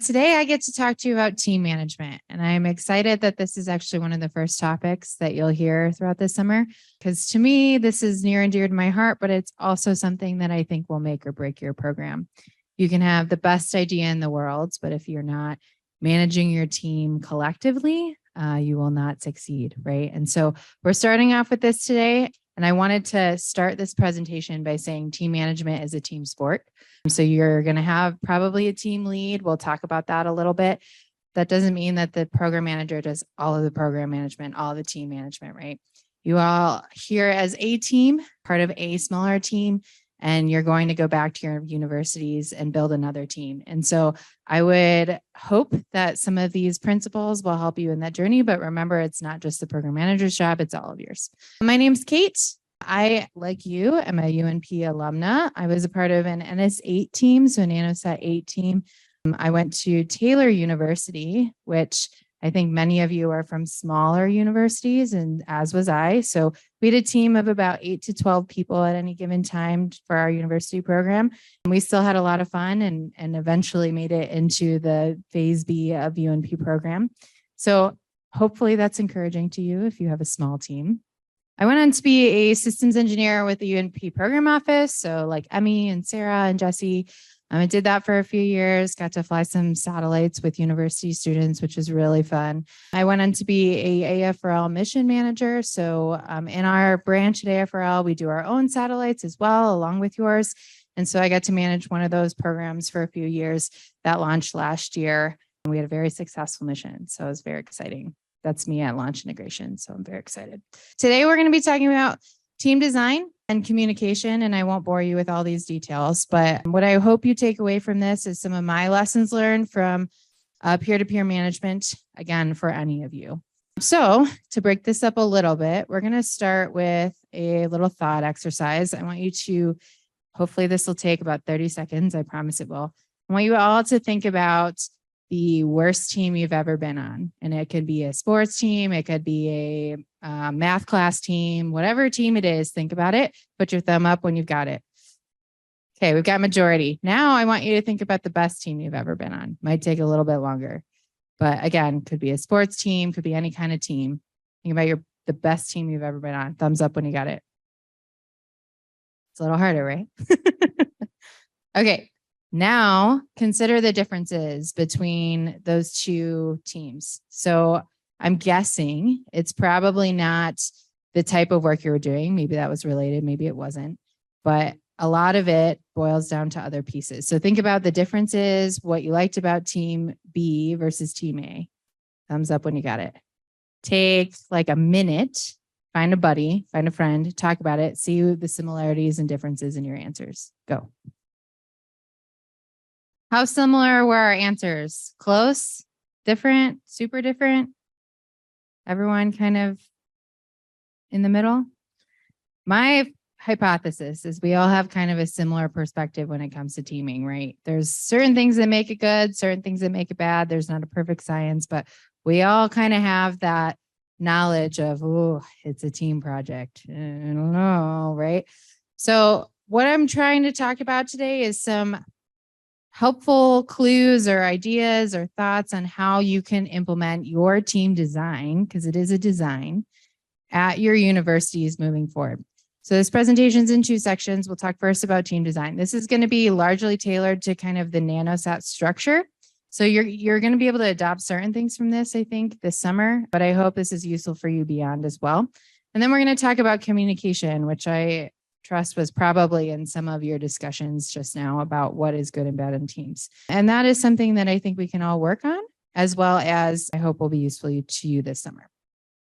Today I get to talk to you about team management, and I'm excited that this is actually one of the first topics that you'll hear throughout this summer, because to me, this is near and dear to my heart, but it's also something that I think will make or break your program. You can have the best idea in the world, but if you're not managing your team collectively, you will not succeed, right? And so we're starting off with this today, and I wanted to start this presentation by saying team management is a team sport. So you're going to have probably a team lead. We'll talk about that a little bit. That doesn't mean that the program manager does all of the program management, all the team management, right? You all here as a team, part of a smaller team, and you're going to go back to your universities and build another team. And so I would hope that some of these principles will help you in that journey. But remember, it's not just the program manager's job, it's all of yours. My name's Kate. I, like you, am a UNP alumna. I was a part of an NS8 team, so a NanoSat 8 team. I went to Taylor University, which I think many of you are from smaller universities, and as was I. So we had a team of about 8 to 12 people at any given time for our university program. And we still had a lot of fun and eventually made it into the phase B of UNP program. So hopefully that's encouraging to you if you have a small team. I went on to be a systems engineer with the UNP program office. So like Emmy and Sarah and Jesse, I did that for a few years, got to fly some satellites with university students, which was really fun. I went on to be a AFRL mission manager. So in our branch at AFRL, we do our own satellites as well, along with yours. And so I got to manage one of those programs for a few years that launched last year. And we had a very successful mission. So it was very exciting. That's me at launch integration. So I'm very excited. Today, we're going to be talking about team design and communication, and I won't bore you with all these details, but what I hope you take away from this is some of my lessons learned from peer-to-peer management, again, for any of you. So to break this up a little bit, we're going to start with a little thought exercise. I want you to, hopefully this will take about 30 seconds. I promise it will. I want you all to think about the worst team you've ever been on. And it could be a sports team. It could be a math class team, whatever team it is, think about it. Put your thumb up when you've got it. Okay, we've got majority. Now I want you to think about the best team you've ever been on. Might take a little bit longer, but again, could be a sports team, could be any kind of team. Think about the best team you've ever been on. Thumbs up when you got it. It's a little harder, right? Okay. Now, consider the differences between those two teams. So I'm guessing it's probably not the type of work you were doing. Maybe that was related, maybe it wasn't. But a lot of it boils down to other pieces. So think about the differences, what you liked about team B versus team A. Thumbs up when you got it. Take like a minute, find a buddy, find a friend, talk about it, see the similarities and differences in your answers. Go. How similar were our answers? Close? Different? Super different? Everyone kind of in the middle? My hypothesis is we all have kind of a similar perspective when it comes to teaming, right? There's certain things that make it good, certain things that make it bad. There's not a perfect science, but we all kind of have that knowledge of, oh, it's a team project. I don't know, right? So what I'm trying to talk about today is some helpful clues or ideas or thoughts on how you can implement your team design, because it is a design, at your universities moving forward. So this presentation is in 2 sections. We'll talk first about team design. This is going to be largely tailored to kind of the NanoSat structure. So you're going to be able to adopt certain things from this, I think, this summer, but I hope this is useful for you beyond as well. And then we're going to talk about communication, which I trust was probably in some of your discussions just now about what is good and bad in teams. And that is something that I think we can all work on, as well as I hope will be useful to you this summer.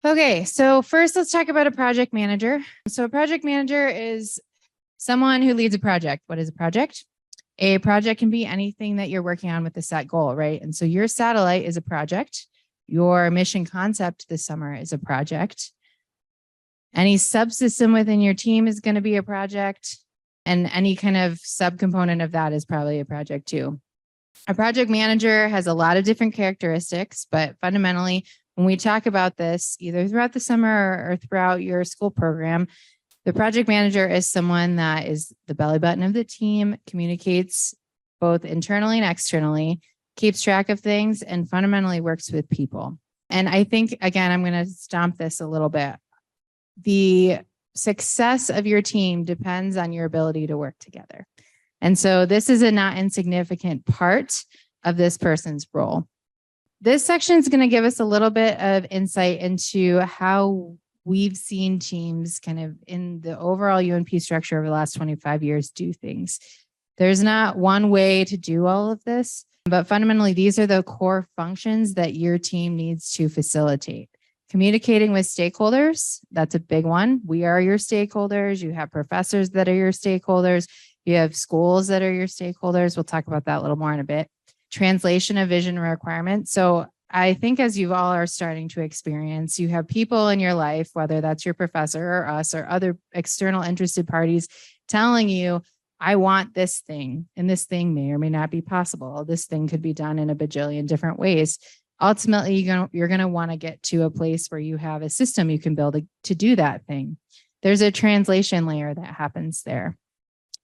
Okay, so first let's talk about a project manager. So a project manager is someone who leads a project. What is a project? A project can be anything that you're working on with a set goal, right? And so your satellite is a project. Your mission concept this summer is a project. Any subsystem within your team is going to be a project, and any kind of subcomponent of that is probably a project too. A project manager has a lot of different characteristics, but fundamentally, when we talk about this, either throughout the summer or throughout your school program, the project manager is someone that is the belly button of the team, communicates both internally and externally, keeps track of things, and fundamentally works with people. And I think, again, I'm going to stomp this a little bit. The success of your team depends on your ability to work together. And so this is a not insignificant part of this person's role. This section is going to give us a little bit of insight into how we've seen teams kind of in the overall UNP structure over the last 25 years do things. There's not one way to do all of this, but fundamentally, these are the core functions that your team needs to facilitate. Communicating with stakeholders, that's a big one. We are your stakeholders. You have professors that are your stakeholders. You have schools that are your stakeholders. We'll talk about that a little more in a bit. Translation of vision requirements. So I think as you all are starting to experience, you have people in your life, whether that's your professor or us or other external interested parties, telling you, I want this thing, and this thing may or may not be possible. This thing could be done in a bajillion different ways. Ultimately, you're going to want to get to a place where you have a system you can build to do that thing. There's a translation layer that happens there.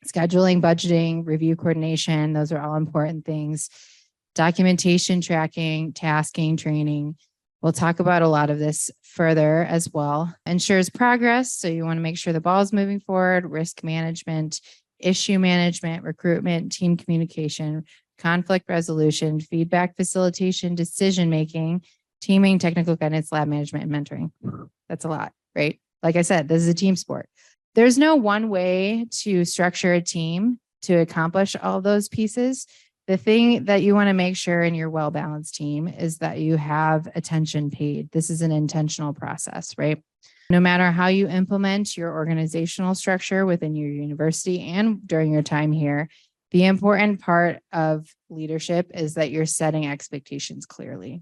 Scheduling, budgeting, review coordination, those are all important things. Documentation, tracking, tasking, training. We'll talk about a lot of this further as well. Ensures progress. So you want to make sure the ball is moving forward. Risk management, issue management, recruitment, team communication, conflict resolution, feedback facilitation, decision-making, teaming, technical guidance, lab management, and mentoring. That's a lot, right? Like I said, this is a team sport. There's no one way to structure a team to accomplish all those pieces. The thing that you want to make sure in your well-balanced team is that you have attention paid. This is an intentional process, right? No matter how you implement your organizational structure within your university and during your time here, the important part of leadership is that you're setting expectations clearly.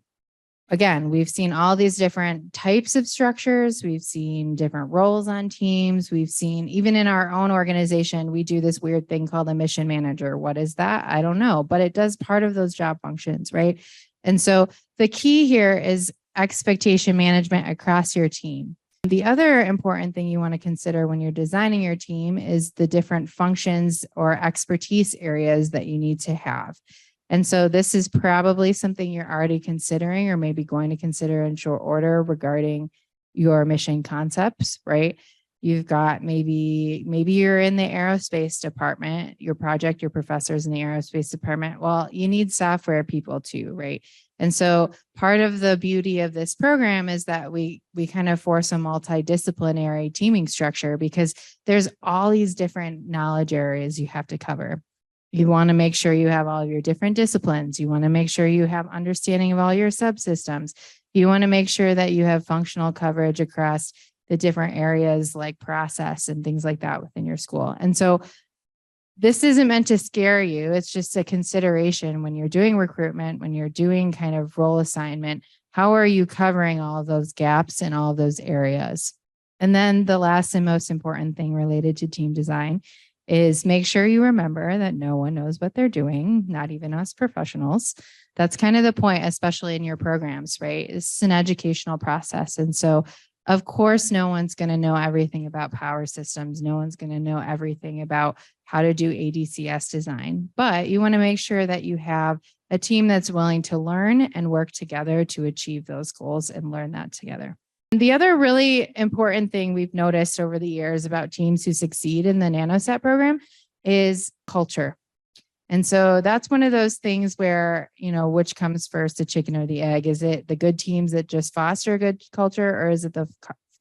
Again, we've seen all these different types of structures. We've seen different roles on teams. We've seen, even in our own organization, we do this weird thing called a mission manager. What is that? I don't know, but it does part of those job functions, right? And so the key here is expectation management across your team. The other important thing you want to consider when you're designing your team is the different functions or expertise areas that you need to have. And so this is probably something you're already considering or maybe going to consider in short order regarding your mission concepts, right? You've got maybe you're in the aerospace department, your professor's in the aerospace department. Well, you need software people too, right? And so part of the beauty of this program is that we kind of force a multidisciplinary teaming structure because there's all these different knowledge areas you have to cover. You want to make sure you have all of your different disciplines. You want to make sure you have understanding of all your subsystems. You want to make sure that you have functional coverage across the different areas like process and things like that within your school. And so this isn't meant to scare you. It's just a consideration when you're doing recruitment, when you're doing kind of role assignment, how are you covering all of those gaps in all of those areas? And then the last and most important thing related to team design is make sure you remember that no one knows what they're doing, not even us professionals. That's kind of the point, especially in your programs, right? It's an educational process. And so, of course, no one's going to know everything about power systems. No one's going to know everything about how to do ADCS design, but you want to make sure that you have a team that's willing to learn and work together to achieve those goals and learn that together. The other really important thing we've noticed over the years about teams who succeed in the NanoSet program is culture. And so that's one of those things where, which comes first, the chicken or the egg? Is it the good teams that just foster a good culture, or is it the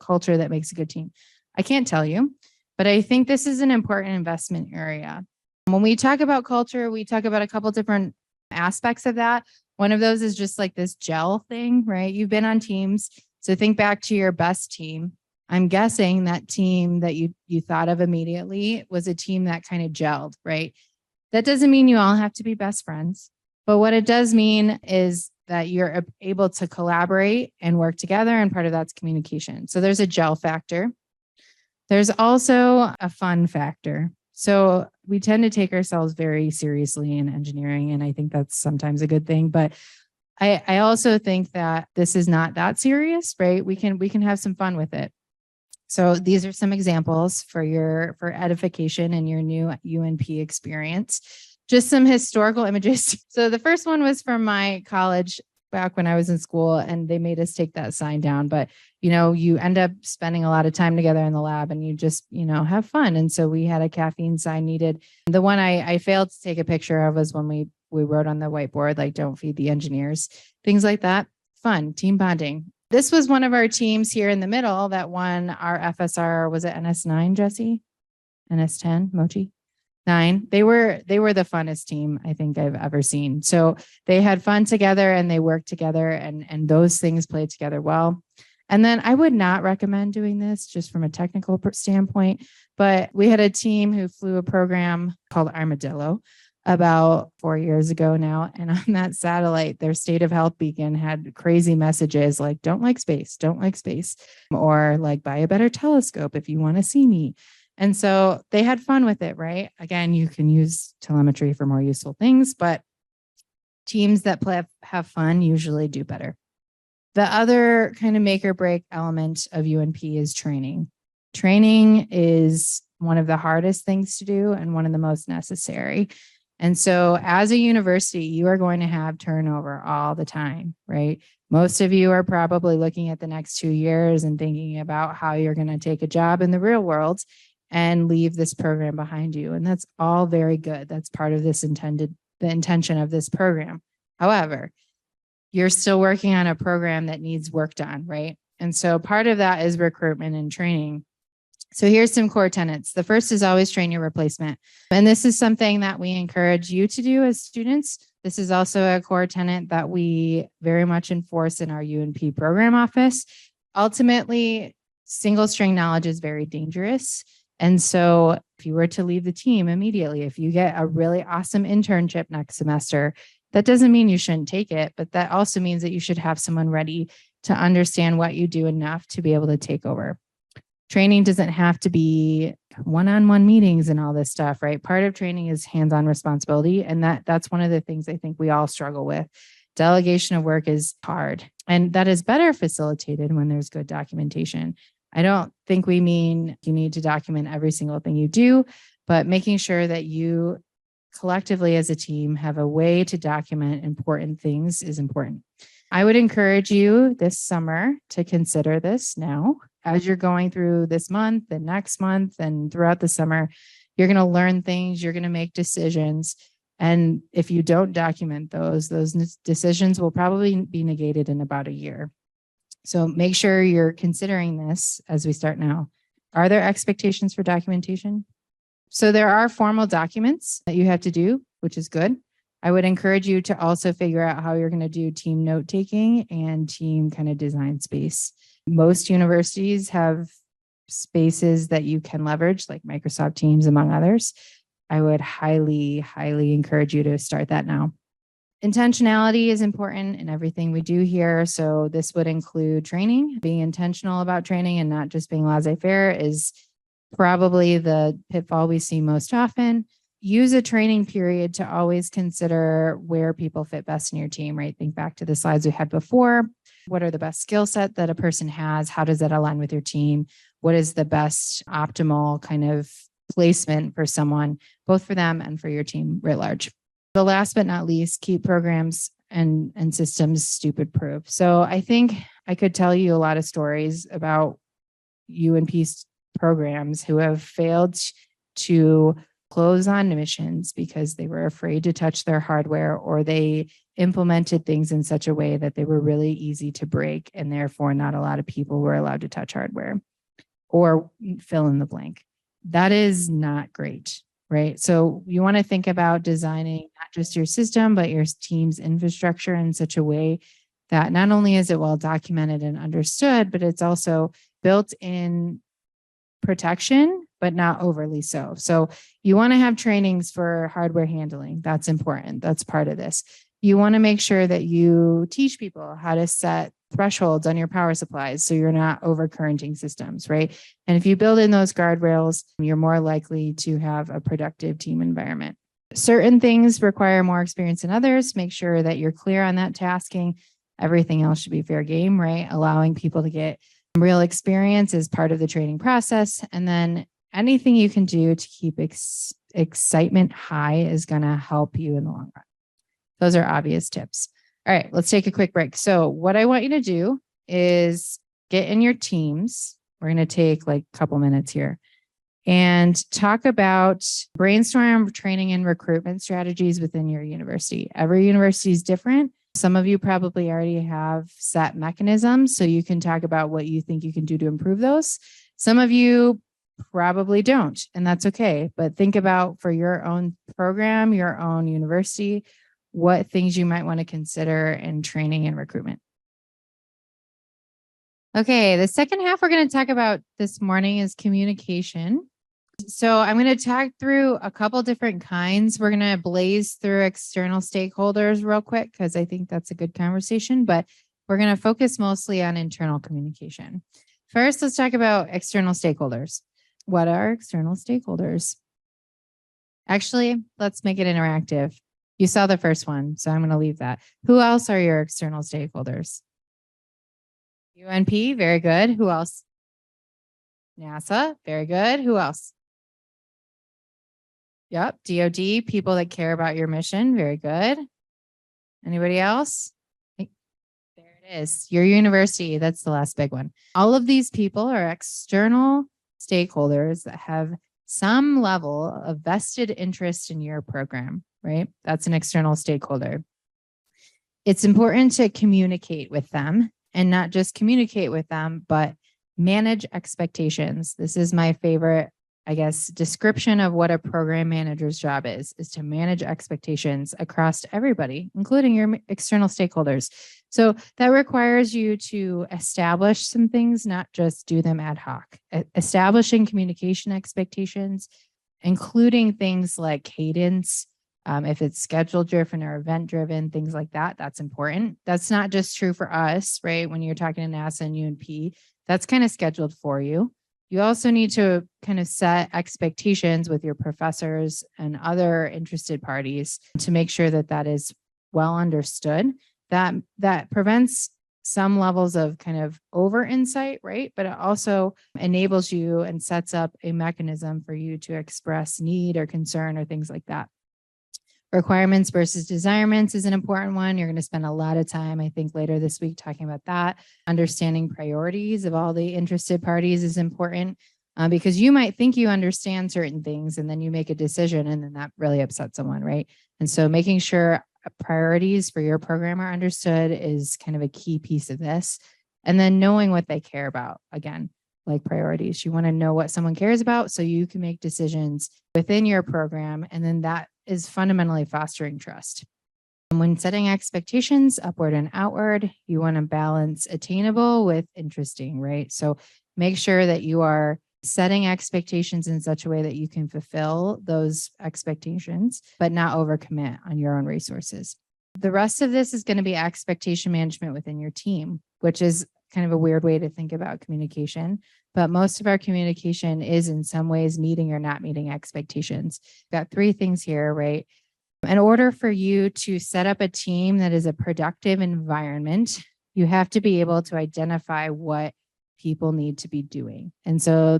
culture that makes a good team? I can't tell you, but I think this is an important investment area. When we talk about culture, we talk about a couple different aspects of that. One of those is just like this gel thing, right? You've been on teams. So think back to your best team. I'm guessing that team that you thought of immediately was a team that kind of gelled, right? That doesn't mean you all have to be best friends, but what it does mean is that you're able to collaborate and work together, and part of that's communication. So there's a gel factor. There's also a fun factor. So we tend to take ourselves very seriously in engineering, and I think that's sometimes a good thing, but I also think that this is not that serious, right? We can have some fun with it. So these are some examples for edification in your new UNP experience. just some historical images. So the first one was from my college back when I was in school, and they made us take that sign down. But, you end up spending a lot of time together in the lab and you just, have fun. And so we had a caffeine sign needed. The one I failed to take a picture of was when we wrote on the whiteboard, like, don't feed the engineers, things like that. Fun, team bonding. This was one of our teams here in the middle that won our FSR. Was it NS9, Jesse? NS10, Mochi? 9. They were the funnest team I think I've ever seen. So they had fun together and they worked together, and those things played together well. And then I would not recommend doing this just from a technical standpoint, but we had a team who flew a program called Armadillo about 4 years ago now. And on that satellite, their state of health beacon had crazy messages like, don't like space, or like, buy a better telescope if you want to see me. And so they had fun with it, right? Again, you can use telemetry for more useful things, but teams that have fun usually do better. The other kind of make or break element of UNP is training. Training is one of the hardest things to do and one of the most necessary. And so as a university, you are going to have turnover all the time, right? Most of you are probably looking at the next 2 years and thinking about how you're going to take a job in the real world and leave this program behind you. And that's all very good. That's part of the intention of this program. However, you're still working on a program that needs work done, right? And so part of that is recruitment and training. So here's some core tenets. The first is always train your replacement. And this is something that we encourage you to do as students. This is also a core tenet that we very much enforce in our UNP program office. Ultimately, single string knowledge is very dangerous. And so if you were to leave the team immediately, if you get a really awesome internship next semester, that doesn't mean you shouldn't take it, but that also means that you should have someone ready to understand what you do enough to be able to take over. Training doesn't have to be one-on-one meetings and all this stuff, right? Part of training is hands-on responsibility. And that's one of the things I think we all struggle with. Delegation of work is hard, and that is better facilitated when there's good documentation. I don't think we mean you need to document every single thing you do, but making sure that you collectively as a team have a way to document important things is important. I would encourage you this summer to consider this now. As you're going through this month and next month and throughout the summer, you're going to learn things, you're going to make decisions. And if you don't document those decisions will probably be negated in about a year. So make sure you're considering this as we start now. Are there expectations for documentation? So there are formal documents that you have to do, which is good. I would encourage you to also figure out how you're going to do team note taking and team kind of design space. Most universities have spaces that you can leverage, like Microsoft Teams, among others. I would highly, highly encourage you to start that now. Intentionality is important in everything we do here. So this would include training. Being intentional about training and not just being laissez-faire is probably the pitfall we see most often. Use a training period to always consider where people fit best in your team, right? Think back to the slides we had before. What are the best skill set that a person has? How does that align with your team? What is the best optimal kind of placement for someone, both for them and for your team writ large? The last but not least, keep programs and systems stupid proof. So I think I could tell you a lot of stories about UNP programs who have failed to close on missions because they were afraid to touch their hardware, or they implemented things in such a way that they were really easy to break, and therefore not a lot of people were allowed to touch hardware, or fill in the blank. That is not great, right? So you want to think about designing not just your system, but your team's infrastructure in such a way that not only is it well documented and understood, but it's also built in protection, but not overly so. So you want to have trainings for hardware handling. That's important. That's part of this. You want to make sure that you teach people how to set thresholds on your power supplies so you're not overcurrenting systems, right? And if you build in those guardrails, you're more likely to have a productive team environment. Certain things require more experience than others. Make sure that you're clear on that tasking. Everything else should be fair game, right? Allowing people to get real experience is part of the training process. And then anything you can do to keep excitement high is going to help you in the long run. Those are obvious tips. All right, let's take a quick break. So what I want you to do is get in your teams. We're going to take like a couple minutes here and talk about brainstorm training and recruitment strategies within your university. Every university is different. Some of you probably already have set mechanisms, so you can talk about what you think you can do to improve those. Some of you probably don't, and that's okay. But think about for your own program, your own university, what things you might want to consider in training and recruitment. Okay, the second half we're going to talk about this morning is communication. So I'm going to talk through a couple different kinds. We're going to blaze through external stakeholders real quick because I think that's a good conversation, but we're going to focus mostly on internal communication. First, let's talk about external stakeholders. What are external stakeholders? Actually, let's make it interactive. You saw the first one, so I'm going to leave that. Who else are your external stakeholders? UNP, very good. Who else? NASA, very good. Who else? Yep, DoD, people that care about your mission, very good. Anybody else? There it is, your university, that's the last big one. All of these people are external stakeholders that have some level of vested interest in your program, right? That's an external stakeholder. It's important to communicate with them and not just communicate with them, but manage expectations. This is my favorite, I guess, description of what a program manager's job is to manage expectations across everybody, including your external stakeholders. So that requires you to establish some things, not just do them ad hoc. Establishing communication expectations, including things like cadence, if it's schedule driven or event driven, things like that, that's important. That's not just true for us, right? When you're talking to NASA and UNP, that's kind of scheduled for you. You also need to kind of set expectations with your professors and other interested parties to make sure that that is well understood. That prevents some levels of kind of over insight, right? But it also enables you and sets up a mechanism for you to express need or concern or things like that. Requirements versus desirements is an important one. You're going to spend a lot of time, I think, later this week talking about that. Understanding priorities of all the interested parties is important because you might think you understand certain things and then you make a decision and then that really upsets someone, right? And so making sure priorities for your program are understood is kind of a key piece of this. And then knowing what they care about, again, like priorities. You want to know what someone cares about so you can make decisions within your program, and then that is fundamentally fostering trust. And when setting expectations upward and outward, you want to balance attainable with interesting, right? So make sure that you are setting expectations in such a way that you can fulfill those expectations, but not overcommit on your own resources. The rest of this is going to be expectation management within your team, which is kind of a weird way to think about communication, but most of our communication is in some ways meeting or not meeting expectations. We've got three things here, right? In order for you to set up a team that is a productive environment, you have to be able to identify what people need to be doing. And so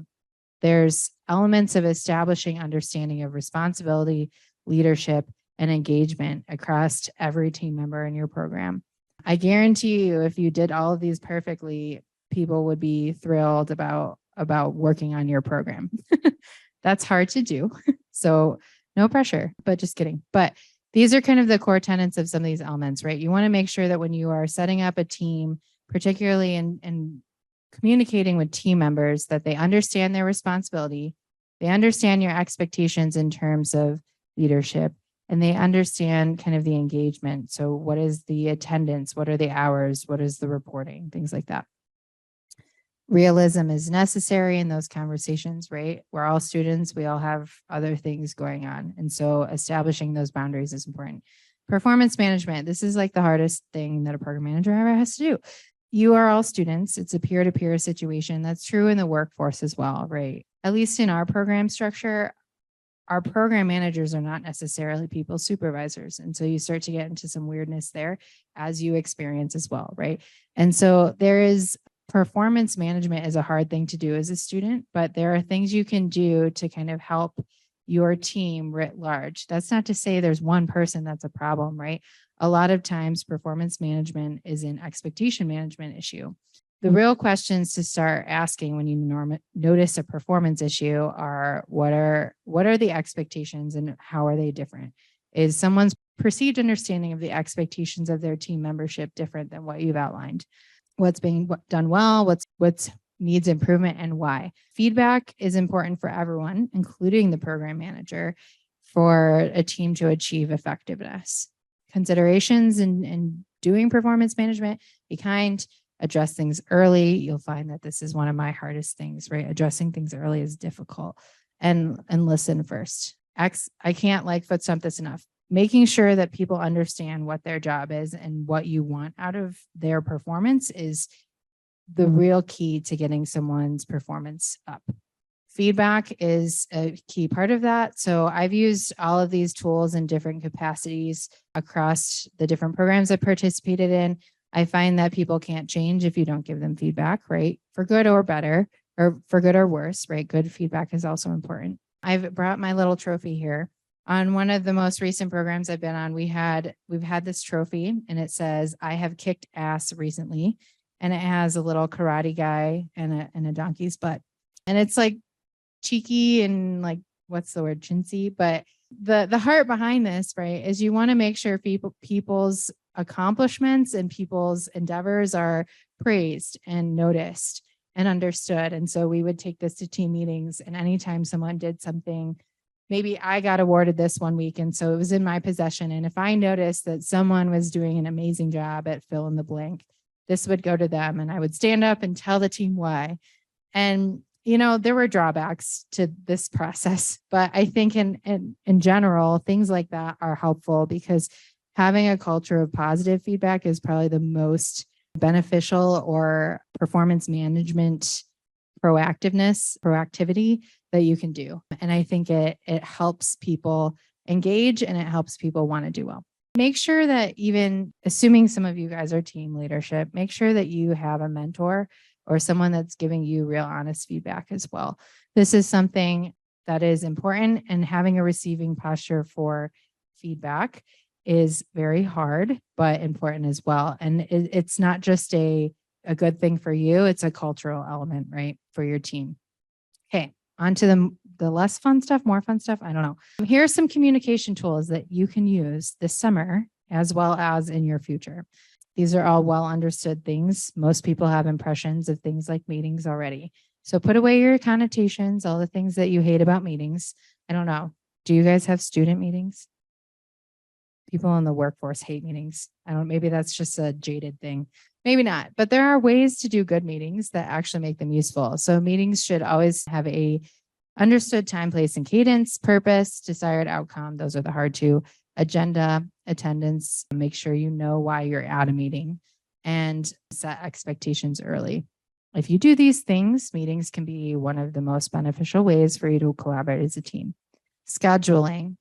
there's elements of establishing understanding of responsibility, leadership, and engagement across every team member in your program. I guarantee you, if you did all of these perfectly, people would be thrilled about working on your program. That's hard to do. So no pressure, but just kidding. But these are kind of the core tenets of some of these elements, right? You want to make sure that when you are setting up a team, particularly in communicating with team members, that they understand their responsibility, they understand your expectations in terms of leadership, and they understand kind of the engagement. So what is the attendance? What are the hours? What is the reporting? Things like that. Realism is necessary in those conversations, right? We're all students. We all have other things going on. And so establishing those boundaries is important. Performance management. This is like the hardest thing that a program manager ever has to do. You are all students. It's a peer-to-peer situation. That's true in the workforce as well, right? At least in our program structure, our program managers are not necessarily people supervisors. And so you start to get into some weirdness there as you experience as well, right? And so there is Performance management is a hard thing to do as a student, but there are things you can do to kind of help your team writ large. That's not to say there's one person that's a problem, right? A lot of times performance management is an expectation management issue. The real questions to start asking when you notice a performance issue are what are the expectations and how are they different? Is someone's perceived understanding of the expectations of their team membership different than what you've outlined? What's being done well, what's needs improvement, and why. Feedback is important for everyone, including the program manager, for a team to achieve effectiveness. Considerations in doing performance management: be kind, address things early. You'll find that this is one of my hardest things, right? Addressing things early is difficult. And listen first. I can't foot stomp this enough. Making sure that people understand what their job is and what you want out of their performance is the real key to getting someone's performance up. Feedback is a key part of that. So I've used all of these tools in different capacities across the different programs I participated in. I find that people can't change if you don't give them feedback, right? For good or better, or for good or worse, right? Good feedback is also important. I've brought my little trophy here. On one of the most recent programs I've been on, we've had this trophy, and it says, "I have kicked ass recently." And it has a little karate guy and a donkey's butt. And it's cheeky and what's the word? Chintzy. But the heart behind this, right, is you want to make sure people's accomplishments and people's endeavors are praised and noticed and understood. And so we would take this to team meetings, and anytime someone did something, maybe I got awarded this one week, and so it was in my possession. And if I noticed that someone was doing an amazing job at fill in the blank, this would go to them, and I would stand up and tell the team why. And, there were drawbacks to this process, but I think in general, things like that are helpful, because having a culture of positive feedback is probably the most beneficial or performance management proactivity that you can do. And I think it helps people engage, and it helps people want to do well. Make sure that, even assuming some of you guys are team leadership, make sure that you have a mentor or someone that's giving you real honest feedback as well. This is something that is important, and having a receiving posture for feedback is very hard, but important as well. And it's not just a good thing for you, it's a cultural element, right, for your team. Okay, on to the less fun stuff, more fun stuff. I don't know. Here are some communication tools that you can use this summer as well as in your future. These are all well understood things. Most people have impressions of things like meetings already. So put away your connotations, all the things that you hate about meetings. I don't know. Do you guys have student meetings? People in the workforce hate meetings. Maybe that's just a jaded thing. Maybe not, but there are ways to do good meetings that actually make them useful. So meetings should always have a understood time, place, and cadence, purpose, desired outcome. Those are the hard two. Agenda, attendance, make sure you know why you're at a meeting, and set expectations early. If you do these things, meetings can be one of the most beneficial ways for you to collaborate as a team. Scheduling.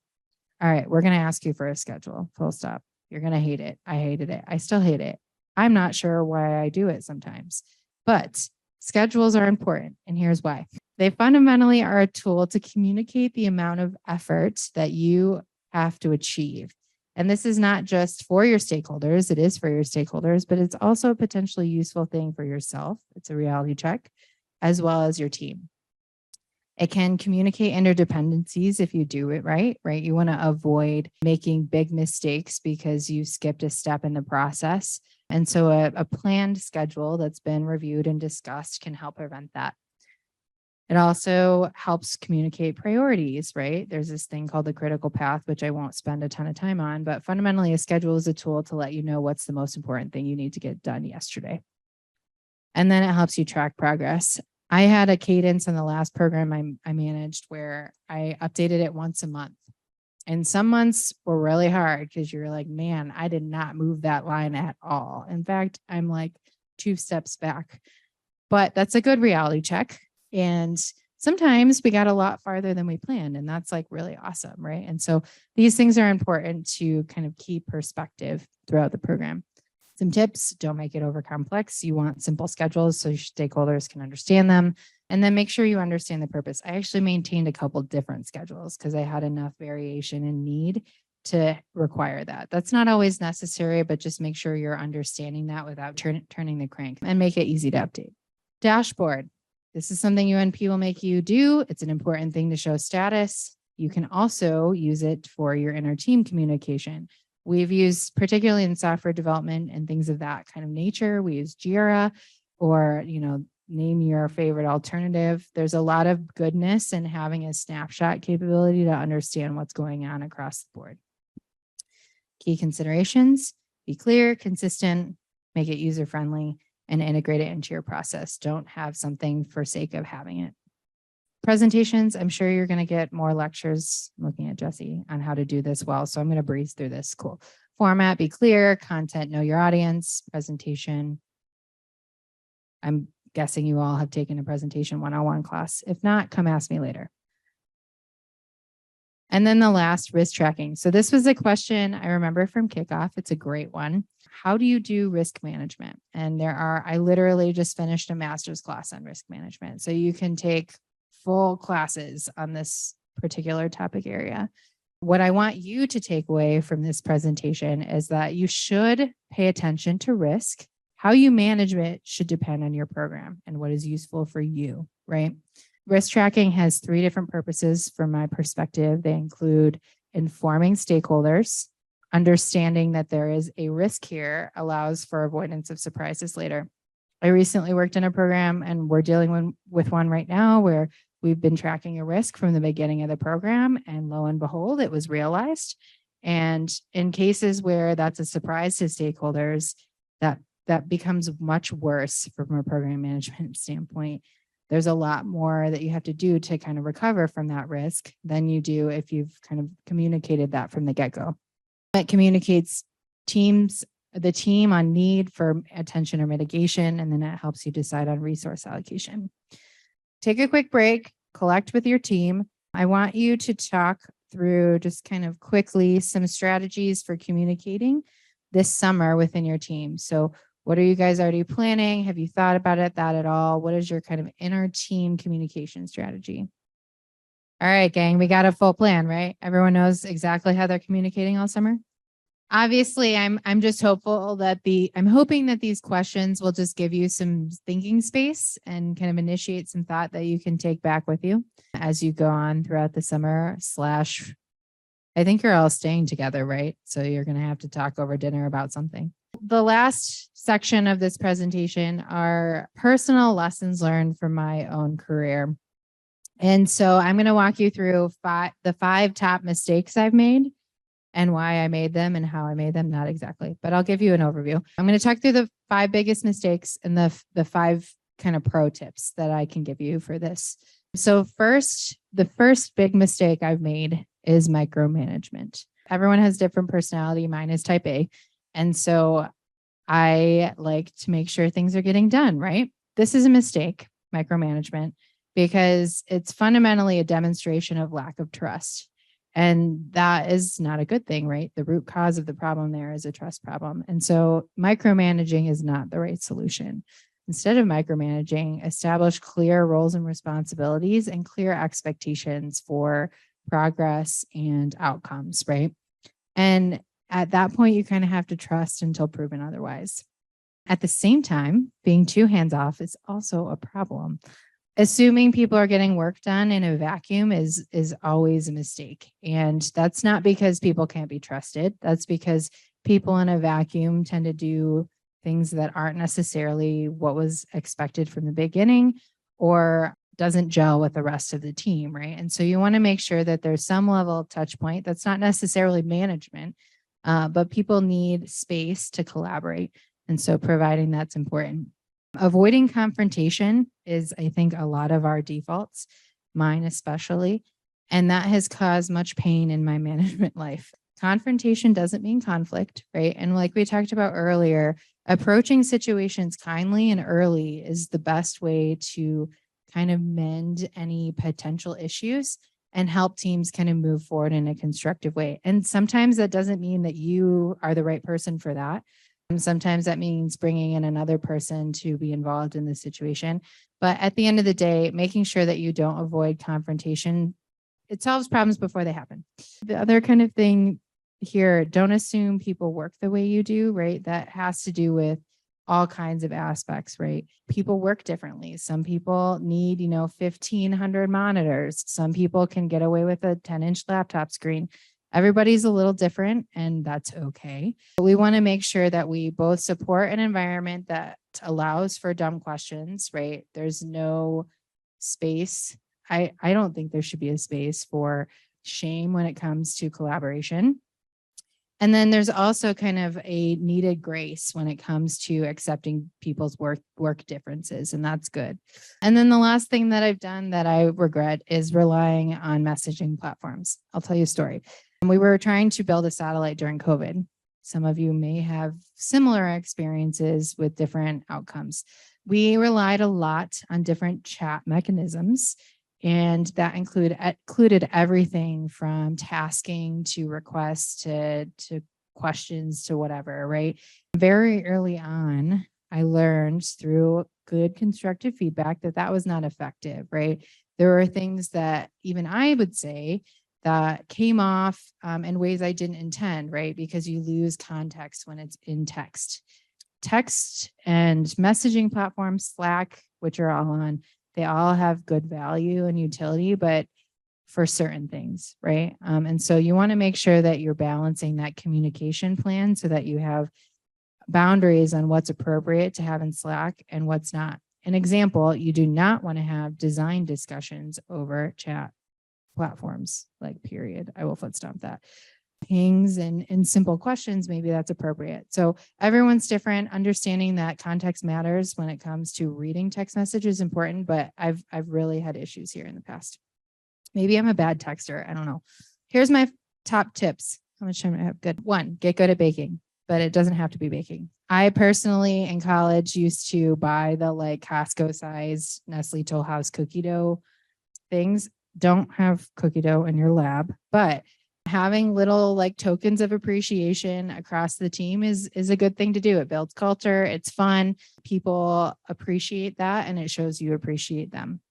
All right, we're going to ask you for a schedule, full stop. You're going to hate it. I hated it. I still hate it. I'm not sure why I do it sometimes, but schedules are important, and here's why. They fundamentally are a tool to communicate the amount of effort that you have to achieve. And this is not just for your stakeholders, it is for your stakeholders, but it's also a potentially useful thing for yourself. It's a reality check, as well as your team. It can communicate interdependencies if you do it right? You want to avoid making big mistakes because you skipped a step in the process. And so a planned schedule that's been reviewed and discussed can help prevent that. It also helps communicate priorities, right? There's this thing called the critical path, which I won't spend a ton of time on, but fundamentally a schedule is a tool to let you know what's the most important thing you need to get done yesterday. And then it helps you track progress. I had a cadence in the last program I managed where I updated it once a month. And some months were really hard because you're like, man, I did not move that line at all. In fact, I'm 2 steps back. But that's a good reality check. And sometimes we got a lot farther than we planned. And that's really awesome, right? And so these things are important to kind of keep perspective throughout the program. Some tips: don't make it over complex. You want simple schedules so your stakeholders can understand them. And then make sure you understand the purpose. I actually maintained a couple different schedules because I had enough variation in need to require that. That's not always necessary, but just make sure you're understanding that without turning the crank, and make it easy to update. Dashboard. This is something UNP will make you do. It's an important thing to show status. You can also use it for your inter-team communication. We've used, particularly in software development and things of that kind of nature, we use Jira, or, name your favorite alternative. There's a lot of goodness in having a snapshot capability to understand what's going on across the board. Key considerations: be clear, consistent, make it user-friendly, and integrate it into your process. Don't have something for sake of having it. Presentations: I'm sure you're going to get more lectures, looking at Jesse, on how to do this well. So I'm going to breeze through this. Cool. Format: be clear. Content: know your audience. Presentation: I'm guessing you all have taken a presentation 101 class. If not, come ask me later. And then the last, risk tracking. So this was a question I remember from kickoff. It's a great one. How do you do risk management? And I literally just finished a master's class on risk management. So you can take full classes on this particular topic area. What I want you to take away from this presentation is that you should pay attention to risk. How you manage it should depend on your program and what is useful for you, right? Risk tracking has 3 different purposes from my perspective. They include informing stakeholders, understanding that there is a risk here allows for avoidance of surprises later. I recently worked in a program, and we're dealing with one right now where we've been tracking a risk from the beginning of the program, and lo and behold, it was realized. And in cases where that's a surprise to stakeholders, that becomes much worse from a program management standpoint. There's a lot more that you have to do to kind of recover from that risk than you do if you've kind of communicated that from the get-go. That communicates the team on need for attention or mitigation, and then it helps you decide on resource allocation. Take a quick break, collect with your team. I want you to talk through, just kind of quickly, some strategies for communicating this summer within your team. So what are you guys already planning? Have you thought about that at all? What is your kind of inner team communication strategy? All right, gang, we got a full plan, right? Everyone knows exactly how they're communicating all summer. Obviously, I'm just hopeful that I'm hoping that these questions will just give you some thinking space and kind of initiate some thought that you can take back with you as you go on throughout the summer. I think you're all staying together, right? So you're going to have to talk over dinner about something. The last section of this presentation are personal lessons learned from my own career. And so I'm going to walk you through the 5 top mistakes I've made and why I made them and how I made them. Not exactly, but I'll give you an overview. I'm going to talk through the 5 biggest mistakes and the 5 kind of pro tips that I can give you for this. So the first big mistake I've made is micromanagement. Everyone has different personality. Mine is type A. And so I like to make sure things are getting done, right? This is a mistake, micromanagement, because it's fundamentally a demonstration of lack of trust. And that is not a good thing, right? The root cause of the problem there is a trust problem. And so micromanaging is not the right solution. Instead of micromanaging, establish clear roles and responsibilities and clear expectations for progress and outcomes, right? And at that point, you kind of have to trust until proven otherwise. At the same time, being too hands-off is also a problem. Assuming people are getting work done in a vacuum is always a mistake. And that's not because people can't be trusted. That's because people in a vacuum tend to do things that aren't necessarily what was expected from the beginning, or doesn't gel with the rest of the team, right? And so you want to make sure that there's some level of touch point. That's not necessarily management, but people need space to collaborate. And so providing that's important. Avoiding confrontation is, I think, a lot of our defaults, mine especially, and that has caused much pain in my management life. Confrontation doesn't mean conflict, right? And like we talked about earlier, approaching situations kindly and early is the best way to kind of mend any potential issues and help teams kind of move forward in a constructive way. And sometimes that doesn't mean that you are the right person for that. Sometimes that means bringing in another person to be involved in the situation. But at the end of the day, making sure that you don't avoid confrontation, it solves problems before they happen. The other kind of thing here, don't assume people work the way you do, right? That has to do with all kinds of aspects, right? People work differently. Some people need, 1,500 monitors. Some people can get away with a 10-inch laptop screen. Everybody's a little different, and that's okay. But we want to make sure that we both support an environment that allows for dumb questions, right? There's no space. I don't think there should be a space for shame when it comes to collaboration. And then there's also kind of a needed grace when it comes to accepting people's work differences, and that's good. And then the last thing that I've done that I regret is relying on messaging platforms. I'll tell you a story. We were trying to build a satellite during COVID. Some of you may have similar experiences with different outcomes. We relied a lot on different chat mechanisms, and that included everything from tasking to requests to questions to whatever, right? Very early on, I learned through good constructive feedback that was not effective, right? There were things that even I would say that came off in ways I didn't intend, right? Because you lose context when it's in text. Text and messaging platforms, Slack, which are all on, they all have good value and utility, but for certain things, right? And so you want to make sure that you're balancing that communication plan so that you have boundaries on what's appropriate to have in Slack and what's not. An example, you do not want to have design discussions over chat platforms, like period. I will foot stomp that. Pings and simple questions, maybe that's appropriate. So everyone's different. Understanding that context matters when it comes to reading text message is important, but I've really had issues here in the past. Maybe I'm a bad texter. I don't know. Here's my top tips. How much time do I have? Good. 1, get good at baking, but it doesn't have to be baking. I personally in college used to buy the like Costco size Nestle Toll House cookie dough things. Don't have cookie dough in your lab, but having little like tokens of appreciation across the team is a good thing to do. It builds culture. It's fun. People appreciate that, and it shows you appreciate them.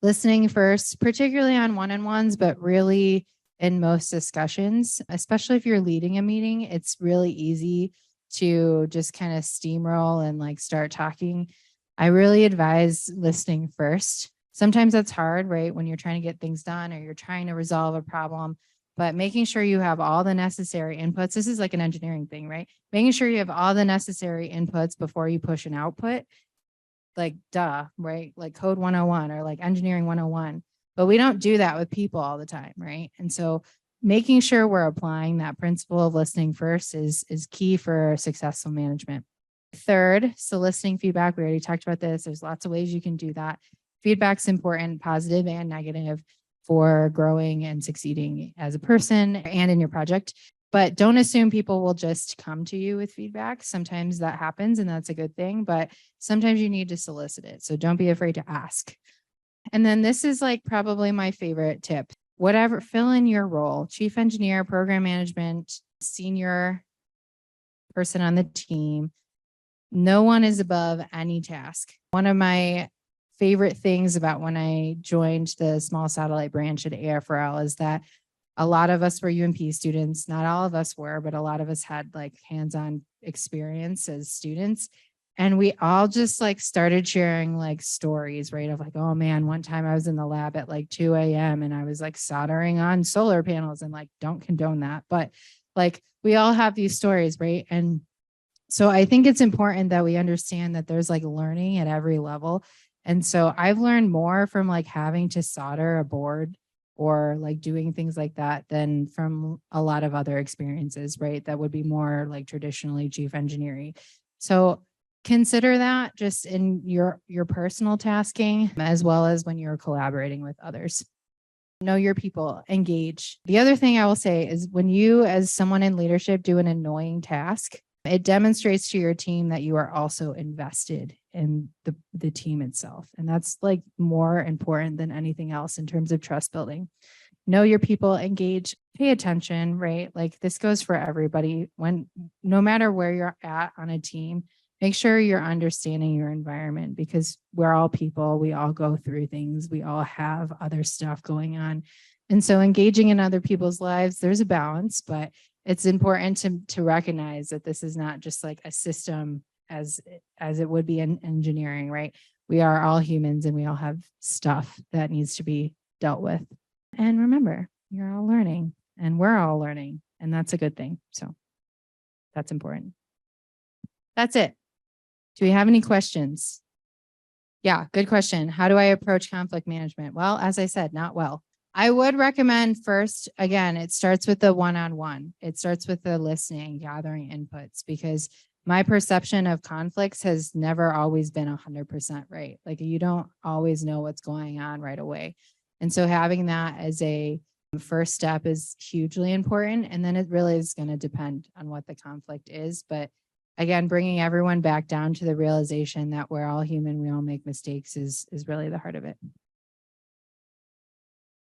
Listening first, particularly on one-on-ones, but really in most discussions, especially if you're leading a meeting, it's really easy to just kind of steamroll and like start talking. I really advise listening first. Sometimes that's hard, right? When you're trying to get things done or you're trying to resolve a problem, but making sure you have all the necessary inputs. This is like an engineering thing, right? Making sure you have all the necessary inputs before you push an output. Like, duh, right? Like code 101 or like engineering 101. But we don't do that with people all the time, right? And so making sure we're applying that principle of listening first is key for successful management. Third, soliciting feedback. We already talked about this. There's lots of ways you can do that. Feedback's important, positive and negative, for growing and succeeding as a person and in your project. But don't assume people will just come to you with feedback. Sometimes that happens and that's a good thing, but sometimes you need to solicit it. So don't be afraid to ask. And then this is like probably my favorite tip. Whatever, fill in your role, chief engineer, program management, senior person on the team. No one is above any task. One of my favorite things about when I joined the small satellite branch at AFRL is that a lot of us were UNP students. Not all of us were, but a lot of us had like hands-on experience as students. And we all just like started sharing like stories, right? Of like, oh man, one time I was in the lab at like 2 a.m. and I was like soldering on solar panels, and like, don't condone that. But like, we all have these stories, right? And so I think it's important that we understand that there's like learning at every level. And so I've learned more from like having to solder a board or like doing things like that than from a lot of other experiences, right? That would be more like traditionally chief engineering. So consider that just in your personal tasking, as well as when you're collaborating with others. Know your people, engage. The other thing I will say is when you, as someone in leadership, do an annoying task, it demonstrates to your team that you are also invested in the team itself. And that's like more important than anything else in terms of trust building. Know your people, engage. pay attention, right? Like this goes for everybody. No matter where you're at on a team, make sure you're understanding your environment, because we're all people. We all go through things. We all have other stuff going on. And so engaging in other people's lives, there's a balance, but it's important to recognize that this is not just like a system as it would be in engineering, right? We are all humans and we all have stuff that needs to be dealt with. And remember, you're all learning and we're all learning, and that's a good thing. So that's important. That's it. Do we have any questions? Yeah, good question. How do I approach conflict management? Well, as I said, not well. I would recommend first, again, it starts with the one-on-one. It starts with the listening, gathering inputs, because my perception of conflicts has never always been 100% right. Like you don't always know what's going on right away. And so having that as a first step is hugely important. And then it really is going to depend on what the conflict is. But again, bringing everyone back down to the realization that we're all human, we all make mistakes is really the heart of it.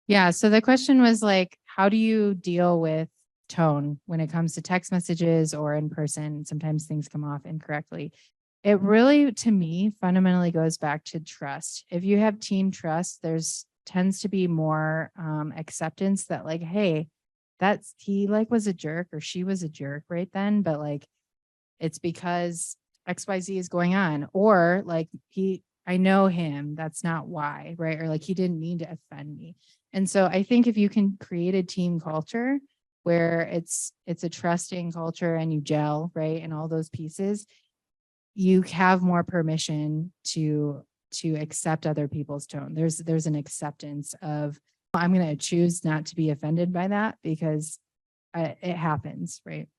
Yeah. So the question was like, how do you deal with tone when it comes to text messages or in person? Sometimes things come off incorrectly. It really, to me, fundamentally goes back to trust. If you have team trust, there's tends to be more acceptance that like, hey, he like was a jerk or she was a jerk right then, but like it's because XYZ is going on, or like I know him, that's not why, right? Or like he didn't mean to offend me. And so I think if you can create a team culture where it's a trusting culture and you gel, right? And all those pieces, you have more permission to accept other people's tone. There's an acceptance of, I'm going to choose not to be offended by that because it happens, right?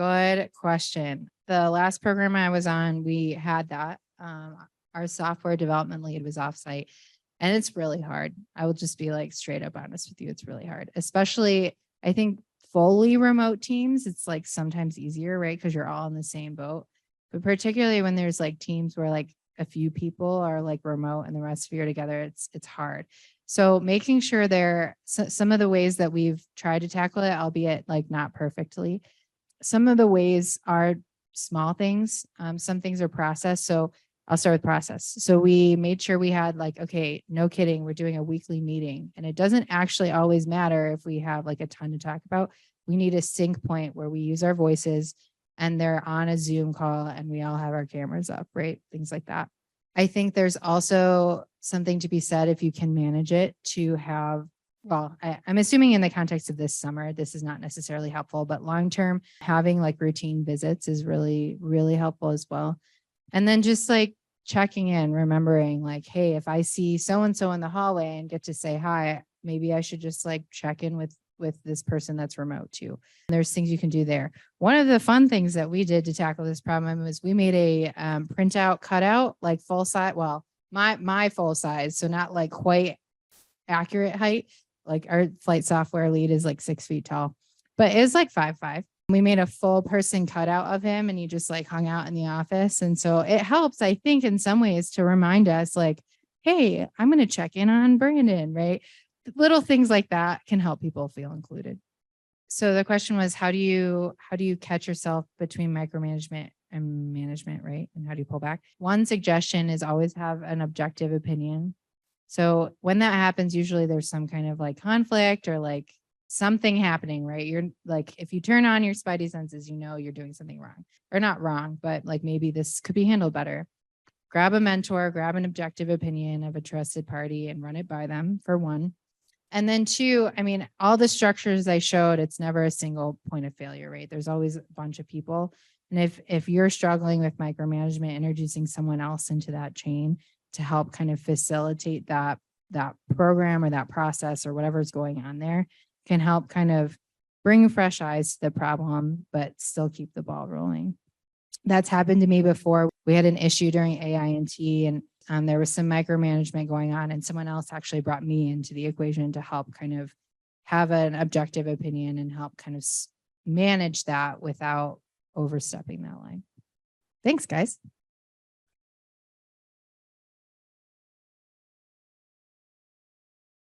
Good question. The last program I was on, we had that. Our software development lead was offsite, and it's really hard. I will just be like straight up honest with you. It's really hard, especially I think fully remote teams. It's like sometimes easier, right? Because you're all in the same boat. But particularly when there's like teams where like a few people are like remote and the rest of you are together, it's hard. So making sure some of the ways that we've tried to tackle it, albeit like not perfectly, some of the ways are small things. Some things are process. So I'll start with process. So we made sure we had like, okay, no kidding, we're doing a weekly meeting. And it doesn't actually always matter if we have like a ton to talk about. We need a sync point where we use our voices and they're on a Zoom call and we all have our cameras up, right? Things like that. I think there's also something to be said, if you can manage it, to have, well, I'm assuming in the context of this summer, this is not necessarily helpful, but long-term having like routine visits is really, really helpful as well. And then just like checking in, remembering like, hey, if I see so-and-so in the hallway and get to say hi, maybe I should just like check in with this person that's remote too. And there's things you can do there. One of the fun things that we did to tackle this problem was we made a printout cutout, like full size. Well, my full size, so not like quite accurate height. Like our flight software lead is like 6 feet tall, but it was like 5'5". We made a full person cutout of him and he just like hung out in the office. And so it helps, I think, in some ways to remind us like, hey, I'm going to check in on Brandon, right? Little things like that can help people feel included. So the question was, how do you catch yourself between micromanagement and management, right? And how do you pull back? One suggestion is always have an objective opinion. So when that happens, usually there's some kind of like conflict or like something happening, right? You're like, if you turn on your spidey senses, you know you're doing something wrong, or not wrong, but like maybe this could be handled better. Grab a mentor, grab an objective opinion of a trusted party and run it by them, for one. And then two, I mean, all the structures I showed, it's never a single point of failure, right? There's always a bunch of people. And if you're struggling with micromanagement, introducing someone else into that chain to help kind of facilitate that program or that process or whatever's going on there can help kind of bring fresh eyes to the problem, but still keep the ball rolling. That's happened to me before. We had an issue during AI&T and there was some micromanagement going on, and someone else actually brought me into the equation to help kind of have an objective opinion and help kind of manage that without overstepping that line. Thanks, guys.